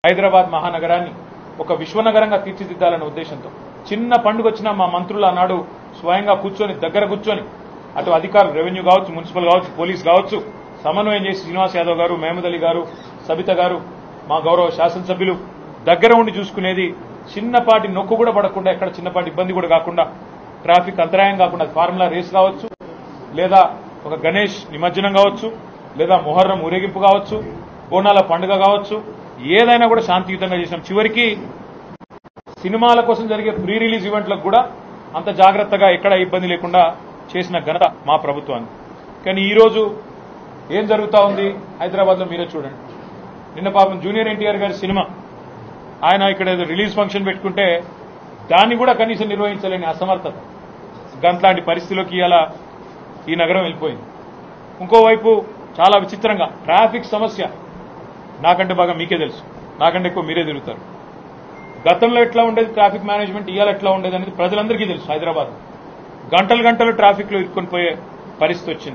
హైదరాబాద్ మహానగరాన్ని ఒక విశ్వనగరంగా తీర్చిదిద్దాలనే ఉద్దేశంతో చిన్న పండుగ వచ్చినా మా మంత్రులు ఆనాడు స్వయంగా కూర్చొని దగ్గర కూర్చొని అటు అధికారులు రెవెన్యూ కావచ్చు, మున్సిపల్ కావచ్చు, పోలీస్ కావచ్చు సమన్వయం చేసి శ్రీనివాస్ యాదవ్ గారు, మహమూద్ అలీ గారు, సబిత గారు, మా గౌరవ శాసనసభ్యులు దగ్గర ఉండి చూసుకునేది. చిన్నపాటి నొక్కు కూడా పడకుండా, ఎక్కడ చిన్నపాటి ఇబ్బంది కూడా కాకుండా, ట్రాఫిక్ అంతరాయం కాకుండా ఫార్ములా రేస్ కావచ్చు, లేదా ఒక గణేష్ నిమజ్జనం కావచ్చు, లేదా మొహర్రం ఊరేగింపు కావచ్చు, బోనాల పండుగ కావచ్చు, ఏదైనా కూడా శాంతియుతంగా చేసినాం. చివరికి సినిమాల కోసం జరిగే ప్రీ రిలీజ్ ఈవెంట్లకు కూడా అంత జాగ్రత్తగా ఎక్కడ ఇబ్బంది లేకుండా చేసిన ఘనత మా ప్రభుత్వానికి. కానీ ఈ రోజు ఏం జరుగుతా ఉంది హైదరాబాద్ లో మీరే చూడండి. నిన్న పాపం జూనియర్ ఎన్టీఆర్ గారి సినిమా ఆయన ఇక్కడ ఏదో రిలీజ్ ఫంక్షన్ పెట్టుకుంటే దాన్ని కూడా కనీసం నిర్వహించలేని అసమర్థత, గంట్లాంటి పరిస్థితిలోకి ఇలా ఈ నగరం వెళ్ళిపోయింది. ఇంకోవైపు చాలా విచిత్రంగా ట్రాఫిక్ సమస్య నాకంటే బాగా మీకే తెలుసు, నాకంటే ఎక్కువ మీరే తిరుగుతారు. గతంలో ఎట్లా ఉండేది ట్రాఫిక్ మేనేజ్మెంట్, ఇవాళ ఎట్లా ఉండేది అనేది ప్రజలందరికీ తెలుసు. హైదరాబాద్ గంటలు గంటలు ట్రాఫిక్ లో ఇరుక్కొని పోయే పరిస్థితి వచ్చింది.